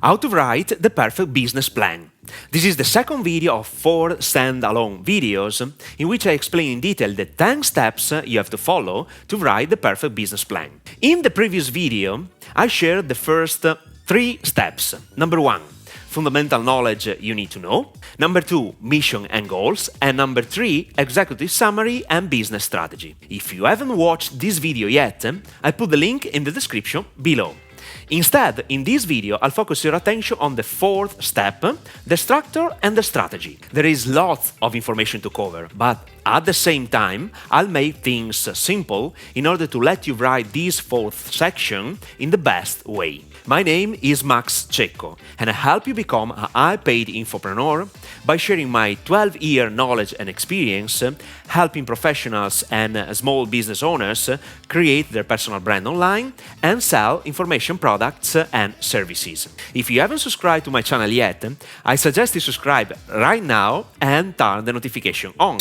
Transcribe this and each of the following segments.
How to write the perfect business plan. This is the second video of 4 standalone videos in which I explain in detail the 10 steps you have to follow to write the perfect business plan. In the previous video, I shared the first 3 steps. Number 1, fundamental knowledge you need to know. Number 2, mission and goals. And number 3, executive summary and business strategy. If you haven't watched this video yet, I put the link in the description below. Instead, in this video, I'll focus your attention on the 4th step, the structure and the strategy. There is lots of information to cover, but at the same time, I'll make things simple in order to let you write this 4th section in the best way. My name is Max Cecco, and I help you become a high-paid infopreneur by sharing my 12-year knowledge and experience, helping professionals and small business owners create their personal brand online and sell information products and services. If you haven't subscribed to my channel yet, I suggest you subscribe right now and turn the notification on.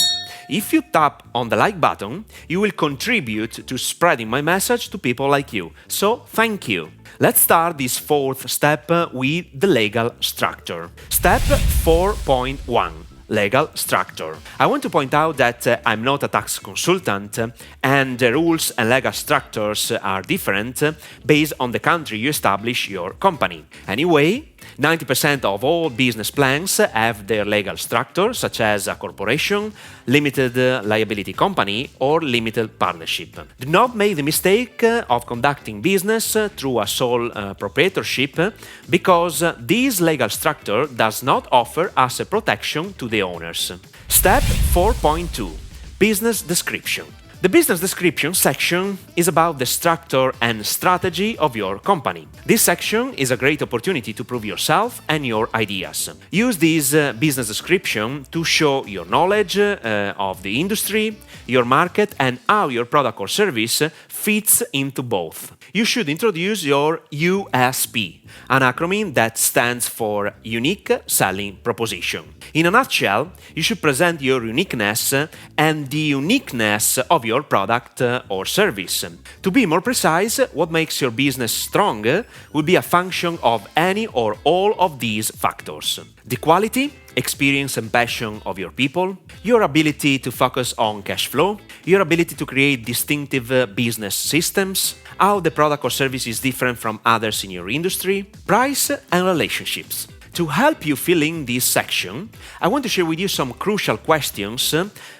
If you tap on the like button, you will contribute to spreading my message to people like you. So, thank you. Let's start this 4th step with the legal structure. Step 4.1. Legal structure. I want to point out that I'm not a tax consultant and the rules and legal structures are different based on the country you establish your company. Anyway, 90% of all business plans have their legal structure, such as a corporation, limited liability company, or limited partnership. Do not make the mistake of conducting business through a sole proprietorship, because this legal structure does not offer asset protection to the owners. Step 4.2. Business description. The business description section is about the structure and strategy of your company. This section is a great opportunity to prove yourself and your ideas. Use this business description to show your knowledge of the industry, your market, and how your product or service fits into both. You should introduce your USP, an acronym that stands for Unique Selling Proposition. In a nutshell, you should present your uniqueness and the uniqueness of your product or service. To be more precise, what makes your business strong will be a function of any or all of these factors. The quality, experience and passion of your people, your ability to focus on cash flow, your ability to create distinctive business systems, how the product or service is different from others in your industry, price and relationships. To help you fill in this section, I want to share with you some crucial questions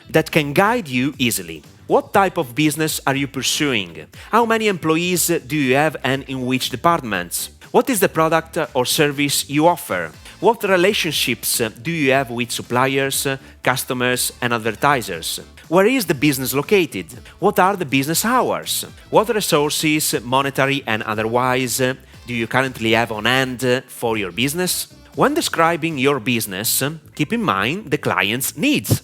that can guide you easily. What type of business are you pursuing? How many employees do you have and in which departments? What is the product or service you offer? What relationships do you have with suppliers, customers, and advertisers? Where is the business located? What are the business hours? What resources, monetary and otherwise, do you currently have on hand for your business? When describing your business, keep in mind the client's needs.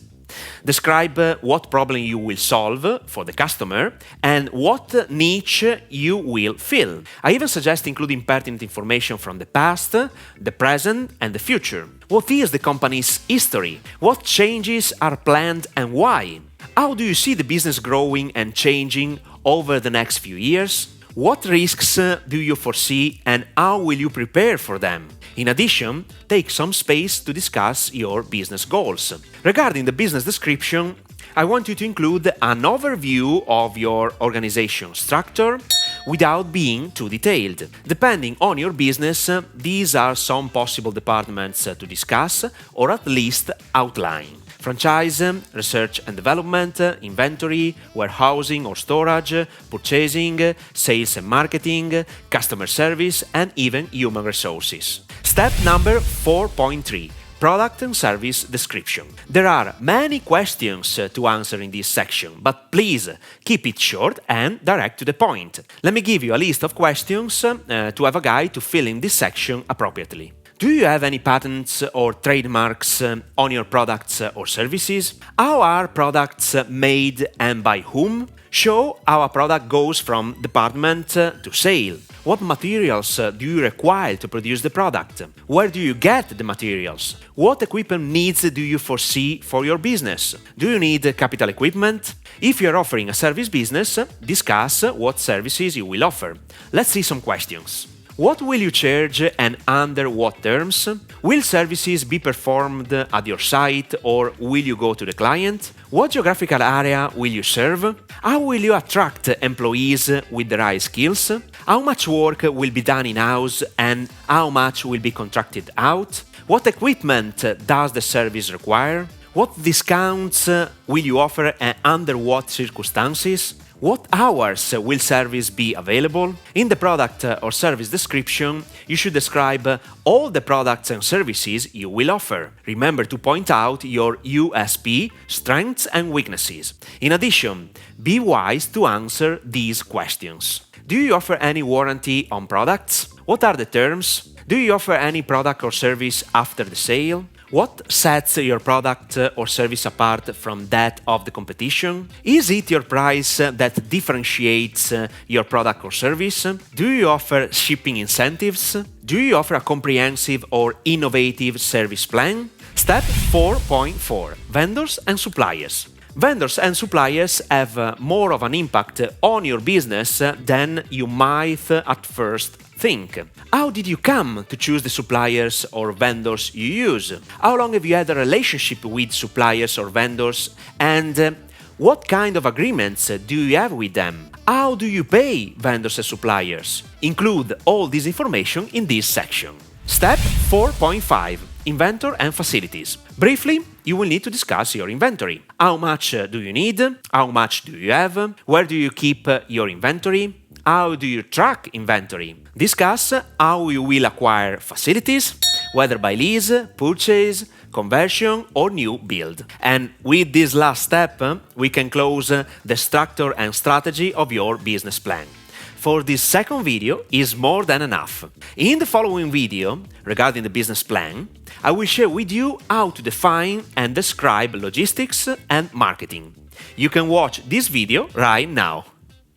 Describe what problem you will solve for the customer and what niche you will fill. I even suggest including pertinent information from the past, the present, and the future. What is the company's history? What changes are planned and why? How do you see the business growing and changing over the next few years? What risks do you foresee and how will you prepare for them? In addition, take some space to discuss your business goals. Regarding the business description, I want you to include an overview of your organization structure without being too detailed. Depending on your business, these are some possible departments to discuss or at least outline. Franchise, research and development, inventory, warehousing or storage, purchasing, sales and marketing, customer service, and even human resources. Step number 4.3. Product and service description. There are many questions to answer in this section, but please keep it short and direct to the point. Let me give you a list of questions to have a guide to fill in this section appropriately. Do you have any patents or trademarks on your products or services? How are products made and by whom? Show how a product goes from development to sale. What materials do you require to produce the product? Where do you get the materials? What equipment needs do you foresee for your business? Do you need capital equipment? If you are offering a service business, discuss what services you will offer. Let's see some questions. What will you charge and under what terms? Will services be performed at your site or will you go to the client? What geographical area will you serve? How will you attract employees with the right skills? How much work will be done in-house and how much will be contracted out? What equipment does the service require? What discounts will you offer and under what circumstances? What hours will service be available? In the product or service description, you should describe all the products and services you will offer. Remember to point out your USP, strengths and weaknesses. In addition, be wise to answer these questions. Do you offer any warranty on products? What are the terms? Do you offer any product or service after the sale? What sets your product or service apart from that of the competition? Is it your price that differentiates your product or service? Do you offer shipping incentives? Do you offer a comprehensive or innovative service plan? Step 4.4: Vendors and suppliers. Vendors and suppliers have more of an impact on your business than you might at first think. How did you come to choose the suppliers or vendors you use? How long have you had a relationship with suppliers or vendors? And what kind of agreements do you have with them? How do you pay vendors and suppliers? Include all this information in this section. Step 4.5: Inventory and facilities. Briefly, you will need to discuss your inventory. How much do you need? How much do you have? Where do you keep your inventory? How do you track inventory? Discuss how you will acquire facilities, whether by lease, purchase, conversion or new build. And with this last step, we can close the structure and strategy of your business plan. For this second video is more than enough. In the following video, regarding the business plan, I will share with you how to define and describe logistics and marketing. You can watch this video right now.